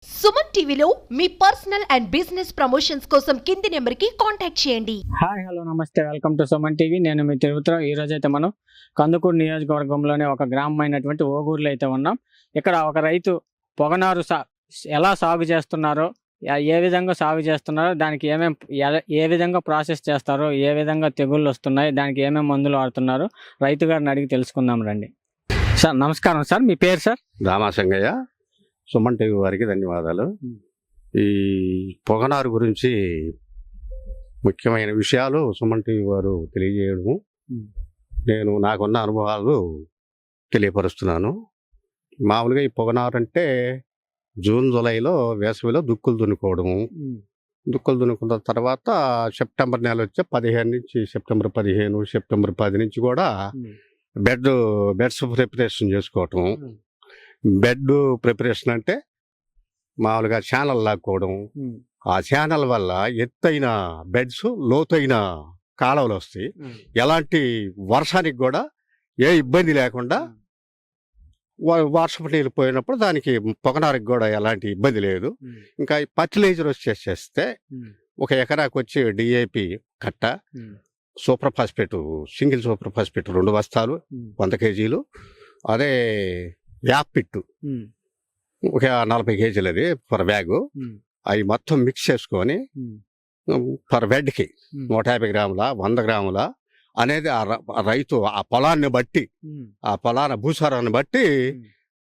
సుమన్ టీవీలో మీ personal and business promotions కోసం కింది నెంబర్కి కాంటాక్ట్ చేయండి. హాయ్ హలో నమస్తే, వెల్కమ్ టు సుమన్ టీవీ. నేను మీ తిరుపతిరావు. ఈ రోజు అయితే మనం కందుకూరు నియోజకవర్గంలోనే ఒక గ్రామం అయినటువంటి ఓగూరులో అయితే ఉన్నాం. ఇక్కడ ఒక రైతు పొగనారు ఎలా సాగు చేస్తున్నారో, ఏ విధంగా సాగు చేస్తున్నారో, దానికి ఏ విధంగా ప్రాసెస్ చేస్తారో, ఏ విధంగా తెగుళ్ళు వస్తున్నాయి, దానికి ఏమేమి మందులు వాడుతున్నారో రైతు గారిని అడిగి తెలుసుకుందాం రండి. సార్ నమస్కారం. సార్ మీ పేరు? సార్ రామాసంగయ్య. సుమన్ టీవీ వారికి ధన్యవాదాలు. ఈ పొగనారు గురించి ముఖ్యమైన విషయాలు సుమన్ టీవీ వారు తెలియజేయడము, నేను నాకున్న అనుభవాలు తెలియపరుస్తున్నాను. మామూలుగా ఈ పొగనారు అంటే జూన్ జూలైలో వేసవిలో దుక్కులు దున్నుకోవడము. దుక్కులు దున్నుకున్న తర్వాత సెప్టెంబర్ నెల వచ్చే 15 నుంచి సెప్టెంబర్ 15, సెప్టెంబర్ 10 నుంచి కూడా బెడ్స్ ప్రిపరేషన్ చేసుకోవటం. బెడ్ ప్రిపరేషన్ అంటే మామూలుగా ఛానల్ లాక్కోవడం. ఆ ఛానల్ వల్ల ఎత్తైన బెడ్స్, లోతైన కాలువలు వస్తాయి. ఎలాంటి వర్షానికి కూడా ఏ ఇబ్బంది లేకుండా వర్షపు నీళ్ళు పోయినప్పుడు దానికి పొగనారికి కూడా ఎలాంటి ఇబ్బంది లేదు. ఇంకా ఫర్టిలైజర్ వచ్చేసేస్తే ఒక ఎకరాకు వచ్చి DAP కట్ట, super phosphate, single super phosphate 2 బస్తాలు 100 కేజీలు, అదే యాప్ పిట్టు ఒక 40 కేజీలు, అది పర్ బ్యాగు. అవి మొత్తం మిక్స్ చేసుకొని పర్ బెడ్కి 150 గ్రాముల 100 గ్రాముల అనేది ఆ రైతు ఆ పొలాన్ని బట్టి, ఆ పొలాన భూసారాన్ని బట్టి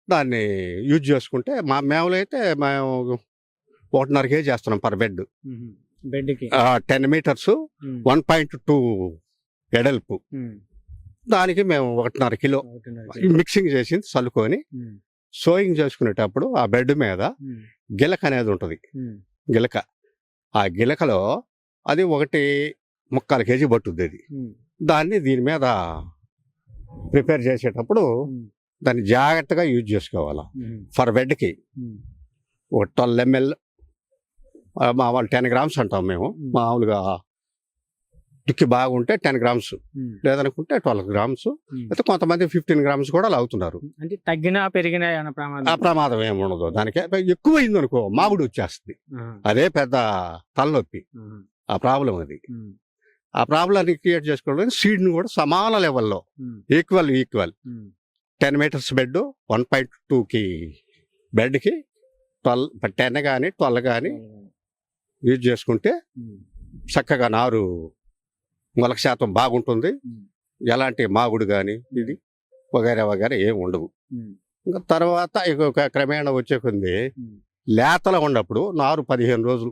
దాన్ని యూజ్ చేసుకుంటే, మేములో అయితే మేము 1.5 కేజీ చేస్తున్నాం పర్ బెడ్కి. 10 మీటర్స్ 1.2 ఎడల్పు, దానికి మేము 1.5 కిలో మిక్సింగ్ చేసి చల్లుకొని సోయింగ్ చేసుకునేటప్పుడు ఆ బెడ్ మీద గిలక అనేది ఉంటుంది. గిలక, ఆ గిలకలో అది 1.25 కేజీ పట్టుద్ది. అది దాన్ని దీని మీద ప్రిపేర్ చేసేటప్పుడు దాన్ని జాగ్రత్తగా యూజ్ చేసుకోవాలి. ఫర్ బెడ్కి ఒక 12 ml, మా వాళ్ళు 10 గ్రామ్స్ అంటాం మేము. మామూలుగా దుక్కి బాగుంటే 10 గ్రామ్స్, లేదనుకుంటే 12 గ్రామ్స్, అయితే కొంతమంది 15 గ్రామ్స్ కూడా లాగుతున్నారు. అంటే తగ్గినా పెరిగినా ఆ ప్రమాదం ఏమి ఉండదు. దానికి ఎక్కువ అయింది అనుకో మామిడి వచ్చేస్తుంది. అదే పెద్ద తలనొప్పి, ఆ ప్రాబ్లం. అది ఆ ప్రాబ్లాన్ని క్రియేట్ చేసుకోవడం, సీడ్ని కూడా సమాన లెవెల్లో ఈక్వల్ 10 మీటర్స్ బెడ్ 1.2కి బెడ్కి 10 కానీ 12 కానీ యూజ్ చేసుకుంటే చక్కగా నారు మొలక శాతం బాగుంటుంది. ఎలాంటి మాగుడు కానీ ఇది వగైరా ఏం ఉండవు. ఇంకా తర్వాత ఇక క్రమేణా వచ్చే కొంది లేతలు ఉన్నప్పుడు నారు 15 రోజులు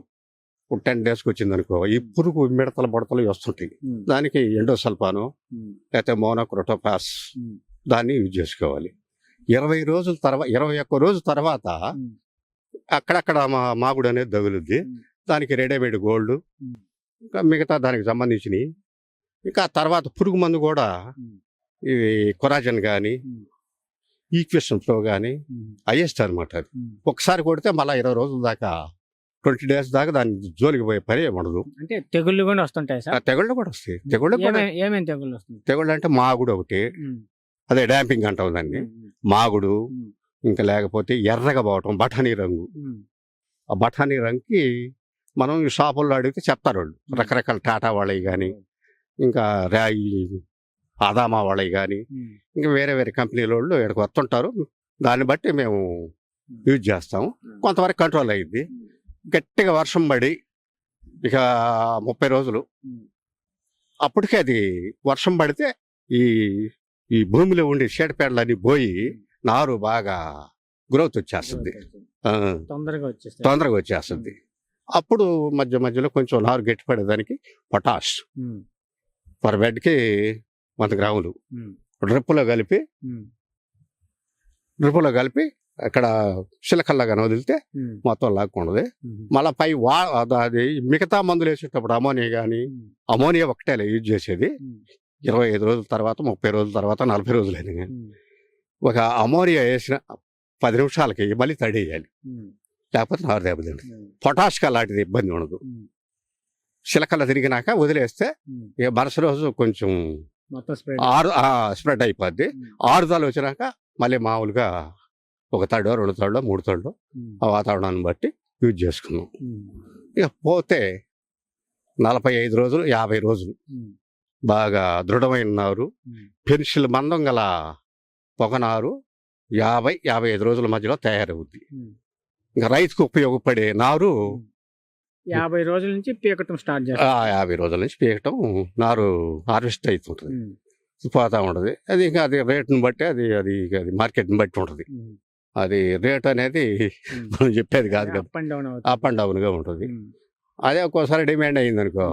10 డేస్కి వచ్చింది అనుకో, ఈ పురుగు మిడతల బుడతలు వస్తుంటాయి. దానికి ఎండోసల్ఫాను లేకపోతే మోనోక్రోటోపాస్ దాన్ని యూజ్ చేసుకోవాలి. 21 రోజుల తర్వాత అక్కడక్కడ మాగుడు అనేది తగులుద్ది. దానికి రెడీమేడ్ గోల్డ్, ఇంకా మిగతా దానికి సంబంధించినవి. ఇంకా తర్వాత పురుగు మందు కూడా ఇది కొరాజన్ కానీ ఈక్వేషన్ ఫ్లో కానీ అయ్యేస్తారు అనమాట. అది ఒకసారి కొడితే మళ్ళీ 20 రోజుల దాకా 20 డేస్ దాకా దాని జోలికి పోయే పని ఉండదు. అంటే తెగుళ్ళు కూడా వస్తుంటాయి సార్? తెగుళ్ళు కూడా వస్తాయి. ఏమేమి తెగుళ్ళు వస్తుంది? తెగుళ్ళు అంటే మాగుడు ఒకటి, అదే డాంపింగ్ అంటాం దాన్ని. మాగుడు, ఇంకా లేకపోతే ఎర్రగా పోవటం, బఠానీ రంగు. ఆ బఠానీ రంగుకి మనం ఈ షాపుల్లో అడిగితే చెప్తారు వాళ్ళు. రకరకాల టాటా వాళ్ళవి కానీ, ఇంకా రాయి ఆదామా వాళ్ళవి కానీ, ఇంకా వేరే కంపెనీల వాళ్ళు ఇక్కడికి వస్తుంటారు. దాన్ని బట్టి మేము యూజ్ చేస్తాము. కొంతవరకు కంట్రోల్ అయ్యింది. గట్టిగా వర్షం పడి ఇక 30 రోజులు అప్పటికే అది వర్షం పడితే ఈ భూమిలో ఉండే షేడపేడలన్నీ పోయి నారు బాగా గ్రోత్ వచ్చేస్తుంది, తొందరగా వచ్చేస్తుంది. అప్పుడు మధ్యలో కొంచెం నారు గట్టిపడేదానికి పొటాష్ పర్ బెడ్కి 100 గ్రాములు డ్రిప్పులో కలిపి అక్కడ చిలకల్లాగా వదిలితే మొత్తం లాక్కుండదు. మళ్ళీ పై అది మిగతా మందులు వేసేటప్పుడు అమోనియా ఒకటే యూజ్ చేసేది. 25 రోజుల తర్వాత, 30 రోజుల తర్వాత, 40 రోజులైనా కానీ ఒక అమోనియా వేసిన 10 నిమిషాలకి మళ్ళీ తడేయాలి, లేకపోతే నారు దెబ్బతింది. పొటాష్కి అలాంటిది ఇబ్బంది ఉండదు. చిలకల్లా తిరిగినాక వదిలేస్తే ఇక మరుసటి రోజు కొంచెం స్ప్రెడ్ అయిపోద్ది. 6 వచ్చినాక మళ్ళీ మామూలుగా ఒక తడో 2 తడో 3 తడో ఆ వాతావరణాన్ని బట్టి యూజ్ చేసుకున్నాం. ఇక పోతే 45 రోజులు 50 రోజులు బాగా దృఢమైన నారు, పెన్సిల్ మందం గల పొగనారు 50-55 రోజుల మధ్యలో తయారవుద్ది. ఇంకా రైతుకు ఉపయోగపడే నారు 50 రోజుల నుంచి పీకటం స్టార్ట్ చేస్తారు. 50 రోజుల నుంచి పీకటం నారు హార్వెస్ట్ అవుతుంటుంది, పోతా ఉంటుంది. అది ఇంకా అది రేటుని బట్టి అది అది అది మార్కెట్ని బట్టి ఉంటుంది. అది రేట్ అనేది మనం చెప్పేది కాదు కదా, up and down up and డౌన్గా ఉంటుంది. అదే ఒక్కోసారి డిమాండ్ అయింది అనుకో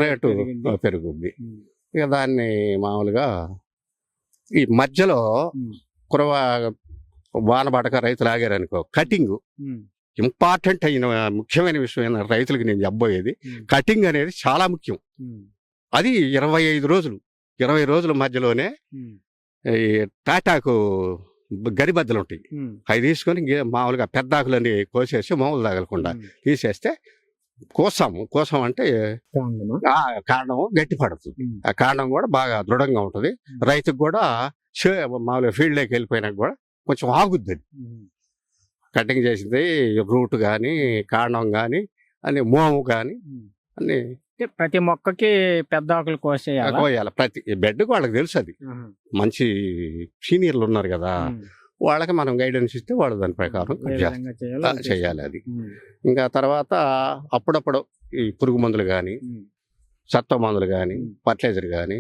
రేటు పెరుగుద్ది. ఇక దాన్ని మామూలుగా ఈ మధ్యలో కురవ వాన పడక రైతులు ఆగారనుకో కటింగ్ ఇంపార్టెంట్ అయిన ముఖ్యమైన విషయం ఏంటంటే రైతులకి నేను చెప్పబోయేది కటింగ్ అనేది చాలా ముఖ్యం. అది 20 రోజుల మధ్యలోనే ఈ టాటాకు గరిబద్దలు ఉంటాయి, అవి తీసుకొని మామూలుగా పెద్ద ఆకులని కోసేసి మామూలు తగలకుండా తీసేస్తే కోసం అంటే కాండం గట్టి పడుతుంది. ఆ కాండం కూడా బాగా దృఢంగా ఉంటుంది. రైతుకు కూడా మామూలుగా ఫీల్డ్లోకి వెళ్ళిపోయినాక కూడా కొంచెం ఆగుద్ది. అది కటింగ్ చేసింది రూట్ కానీ కాండం కానీ అన్ని మోము కానీ అన్ని ప్రతి మొక్కకి పెద్ద ఆకులు కోయాలి. ప్రతి బెడ్కి వాళ్ళకి తెలుసు, అది మంచి సీనియర్లు ఉన్నారు కదా, వాళ్ళకి మనం గైడెన్స్ ఇస్తే వాళ్ళు దాని ప్రకారం చేయాలి. అది ఇంకా తర్వాత అప్పుడప్పుడు ఈ పురుగు మందులు కానీ సత్వ మందులు కానీ ఫర్టిలైజర్ కానీ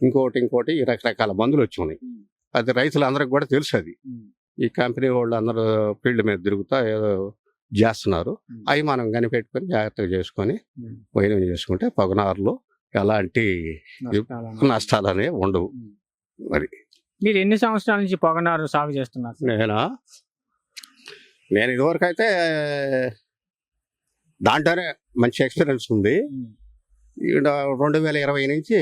ఇంకోటి ఈ రకరకాల మందులు వచ్చి ఉన్నాయి. అది రైతులందరికి కూడా తెలుసు. అది ఈ కంపెనీ వాళ్ళు అందరూ ఫీల్డ్ మీద తిరుగుతా ఏదో చేస్తున్నారు. అవి మనం కనిపెట్టుకొని జాగ్రత్తగా చేసుకొని వైద్యం చేసుకుంటే పొగనారులో ఎలాంటి నష్టాలు అనేవి ఉండవు. మరి మీరు ఎన్ని సంవత్సరాల నుంచి పొగనారు సాగు చేస్తున్నారు? నేను ఇదివరకు అయితే దాంట్లోనే మంచి ఎక్స్పీరియన్స్ ఉంది. 2020 నుంచి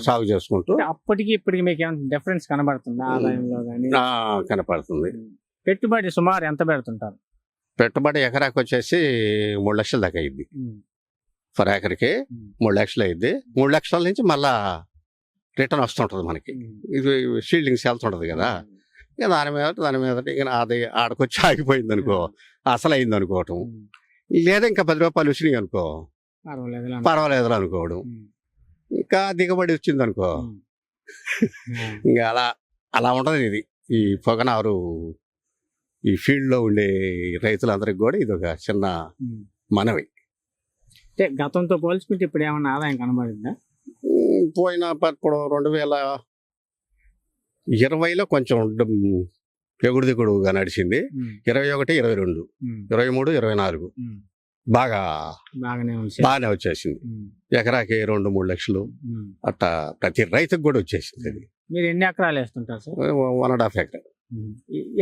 సాగు చేసుకుంటూ అప్పటికి ఇప్పటికి మీకు ఏమైనా డిఫరెన్స్ కనబడుతుందా ఆదాయంలో కానీ? కనపడుతుంది. పెట్టుబడి సుమారు ఎంత పెడుతుంటారు? పెట్టుబడి ఎకరాకి వచ్చేసి 3 లక్షల దాకా అయింది. ఫర్ ఏకర్కి 3 లక్షలు అయింది. 3 లక్షల నుంచి మళ్ళా రిటర్న్ వస్తుంటది మనకి. ఇది షీల్డింగ్స్ వెళ్తుంటది కదా, ఇక దాని మీద ఇక అది ఆడకొచ్చి ఆగిపోయింది అనుకో, అసలు అయింది అనుకోవటం, లేదా ఇంకా 10 రూపాయలు వచ్చినాయి అనుకో పర్వాలేదు అనుకోవడం, ఇంకా దిగుబడి వచ్చింది అనుకో ఇంకా అలా ఉంటది. ఇది ఈ పొగనారు ఈ ఫీల్డ్ లో ఉండే రైతులందరికి కూడా ఇది ఒక చిన్న మనవి. అంటే గతంతో పోల్చుకుంటే ఇప్పుడు ఏమన్నా ఆదాయం కనబడిందా? పోయిన ఇప్పుడు 2020లో కొంచెం ఎగుడు దిగుడుగా నడిచింది. 21, 22, 23, 24 బాగానే వచ్చేసింది. ఎకరాకి 2-3 లక్షలు అట్లా ప్రతి రైతుకు కూడా వచ్చేసింది. అది మీరు ఎన్ని ఎకరాలు వేస్తుంటారు సార్? 1.5 ఎకరా.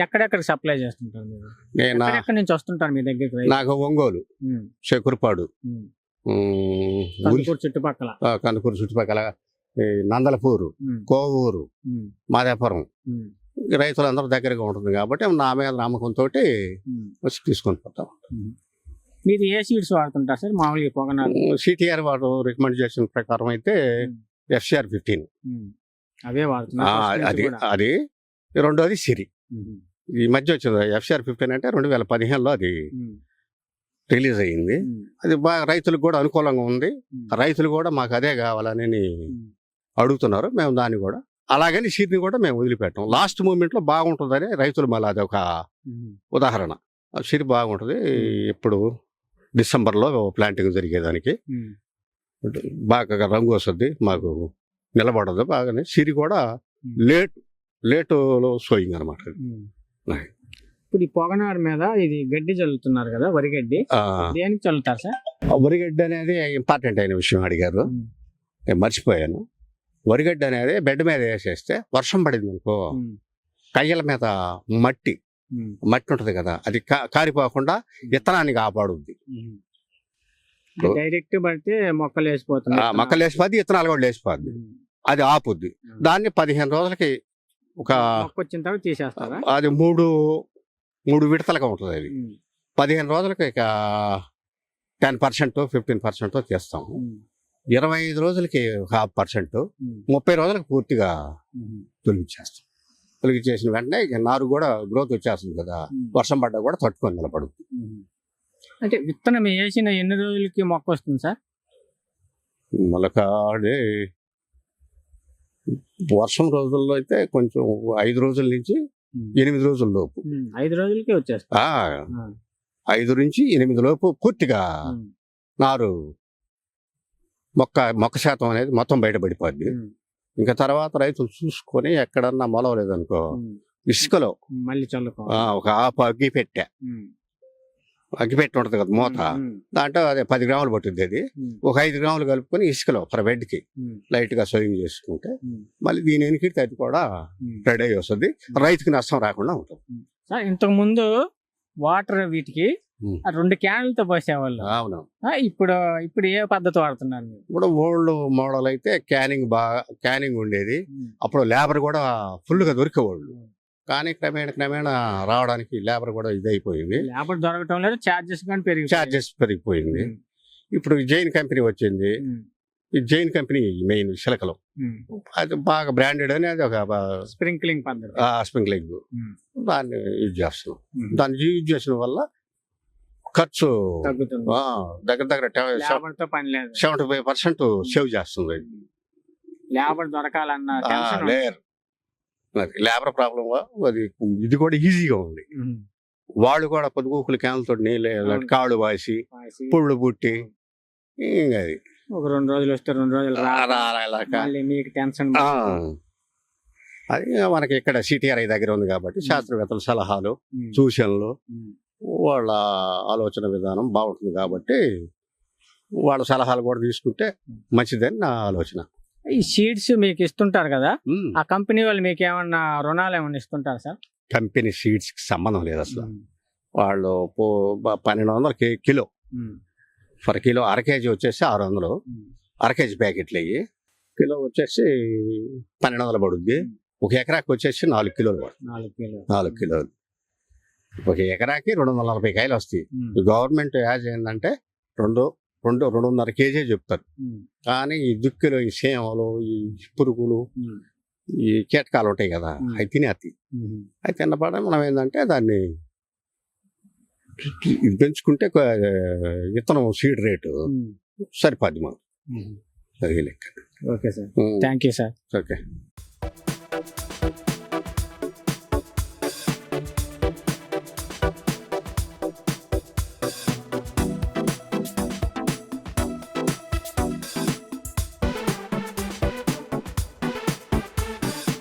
ఎక్కడెక్కడ సప్లై చేస్తుంటారు మీరు? ఎక్కడి నుంచి వస్తుంటారు మీ దగ్గరికి? నాకు ఒంగోలు, శకురుపాడు, కందుకూరు చుట్టుపక్కల, నందలపూరు, కోవూరు, మాదేపురం రైతులందరూ దగ్గరగా ఉంటుంది కాబట్టి నా మీద నమ్మకంతో వచ్చి తీసుకొని పోతాం. మీరు ఏ సీడ్స్ వాడుతుంటారు సార్ మామూలుగా పొగనారు? సిటిఆర్ వాడు రికమెండ్ చేసిన ప్రకారం అయితే FCR 15 అవే వాడుతున్నారు. అది రెండోది సిరి. ఈ మధ్య వచ్చింది FCR 15 అంటే 2015లో అది రిలీజ్ అయ్యింది. అది బాగా రైతులకు కూడా అనుకూలంగా ఉంది. రైతులు కూడా మాకు అదే కావాలని అడుగుతున్నారు. మేము దాన్ని కూడా అలాగని సిరిని కూడా మేము వదిలిపెట్టాం. లాస్ట్ మూమెంట్ లో బాగుంటుందని రైతులు మళ్ళీ అది ఒక ఉదాహరణ. సిరి బాగుంటుంది. ఇప్పుడు డిసెంబర్లో ప్లాంటింగ్ జరిగేదానికి బాగా రంగు వస్తుంది, మాకు నిలబడదు బాగానే. సిరి కూడా లేటులో సోయింగ్ అనమాట. ఇప్పుడు ఈ పొగనారు మీద ఇది గడ్డి చల్లుతున్నారు కదా, వరిగడ్డి, దేనికి చల్లుతారు సార్? వరిగడ్డి అనేది ఇంపార్టెంట్ అయిన విషయం అడిగారు, నేను మర్చిపోయాను. వరిగడ్డి అనేది బెడ్ మీద వేసేస్తే వర్షం పడింది అనుకో, కయ్యల మీద మట్టి ఉంటుంది కదా, అది కారిపోకుండా విత్తనాన్ని కాపాడుద్ది. డైరెక్ట్ పడితే మొక్కలు వేసిపోతుంది, మొక్కలు వేసిపోద్ది, విత్తనాలు కూడా వేసిపోద్ది, అది ఆపుద్ది. దాన్ని 15 రోజులకి ఒక వచ్చిన తర్వాత తీసేస్తారా? అది మూడు విడతలుగా ఉంటుంది. అది 15 రోజులకి ఇక 10%, 15% తీస్తాము. 25 రోజులకి 0.5%, 30 రోజులకు పూర్తిగా తొలగించేస్తాం. తొలగి చేసిన వెంటనే ఇక నారు కూడా గ్రోత్ వచ్చేస్తుంది కదా, వర్షం పడ్డా కూడా తట్టుకొని నిలబడుతుంది. అంటే విత్తనం వేసిన ఎన్ని రోజులకి మొక్క వస్తుంది సార్? మొలక ఆడే వర్షం రోజుల్లో అయితే కొంచెం 5 రోజుల నుంచి 8 రోజుల లోపు, 5 రోజులకి వచ్చేస్తుంది. 5 నుంచి 8 లోపు పూర్తిగా నారు మొక్క శాతం అనేది మొత్తం బయటపడిపోద్ది. ఇంకా తర్వాత రైతులు చూసుకొని ఎక్కడన్నా మొలవలేదనుకో ఇసుకలో మళ్ళీ చల్లుకో ఒక ఆపు అగ్గిపెట్టె ఉంటది కదా మూత, దాంట్లో అదే 10 గ్రాములు పట్టుద్ది. అది ఒక 5 గ్రాములు కలుపుకొని ఇసుకలో పర్ బెడ్కి లైట్ గా సోయింగ్ చేసుకుంటే మళ్ళీ దీని వెనక్కి అది కూడా రెడీ అయ్యి వస్తుంది, రైతుకి నష్టం రాకుండా ఉంటుంది. సార్ ఇంతకు ముందు వాటర్ వీటికి 2 క్యాన్లతో పోసేవాళ్ళు. అవును. ఇప్పుడు ఏ పద్ధతి వాడుతున్నారు మీరు? ఇప్పుడు ఓల్డ్ మోడల్ అయితే క్యానింగ్ ఉండేది. అప్పుడు లేబర్ కూడా ఫుల్ గా దొరికేవాళ్ళు, కానీ క్రమేణా రావడానికి లేబర్ కూడా ఇదైపోయింది. లేబర్ దొరకటం లేదు, చార్జెస్ పెరిగిపోయింది. ఇప్పుడు జైన్ కంపెనీ వచ్చింది. ఈ జైన్ కంపెనీ మెయిన్ చిలకలో అది బాగా బ్రాండెడ్ అని, అది ఒక స్ప్రింక్లింగ్ పద్ధతి, స్ప్రింక్లింగ్ దాన్ని యూజ్ చేస్తున్నాం. దాన్ని యూజ్ చేసిన వల్ల ఖర్చు తగ్గుతుంది, దగ్గర 75% సేవ్ చేస్తుంది. లేబర్ దొరకాలన్న లేబర్ ప్రాబ్లం అది, ఇది కూడా ఈజీగా ఉంది. వాళ్ళు కూడా పొద్దుగూకులు క్యాన్లతో నీళ్ళు కాళ్ళు వాసి పుళ్ళు పుట్టి ఇంకా అది ఒక 2 రోజులు వస్తే 2 రోజులు మీకు టెన్షన్. అది మనకి ఇక్కడ సిటిఆర్ఐ దగ్గర ఉంది కాబట్టి శాస్త్రవేత్తల సలహాలు సూచనలు వాళ్ళ ఆలోచన విధానం బాగుంటుంది కాబట్టి వాళ్ళ సలహాలు కూడా తీసుకుంటే మంచిదని నా ఆలోచన. ఈ సీడ్స్ మీకు ఇస్తుంటారు కదా, ఆ కంపెనీ వాళ్ళు మీకు ఏమన్నా రుణాలు ఏమన్నా ఇస్తుంటారు సార్? కంపెనీ సీడ్స్ కి సంబంధం లేదు అసలు. వాళ్ళు 1200 కిలో ఫర్ కిలో, అర కేజీ వచ్చేసి 600, అర కేజీ ప్యాకెట్లు అయ్యి కిలో వచ్చేసి 1200 పడుద్ది. ఒక ఎకరాకి వచ్చేసి 4 కిలోలు పడుతుంది. 4 కిలోలు ఒక ఎకరాకి 240 కాయలు వస్తాయి. గవర్నమెంట్ యాజ్ ఏంటంటే 2.5 కేజీ చెప్తారు, కానీ ఈ దుక్కిలో ఈ సేమలు ఈ పురుగులు ఈ కీటకాలు ఉంటాయి కదా, అవి తినేస్తాయి. అవి తిన్నపాడ మనం ఏంటంటే దాన్ని పెంచుకుంటే విత్తనం సీడ్ రేటు సరిపోద్ది మనం. అది లెక్క. Okay sir, thank you sir. Okay.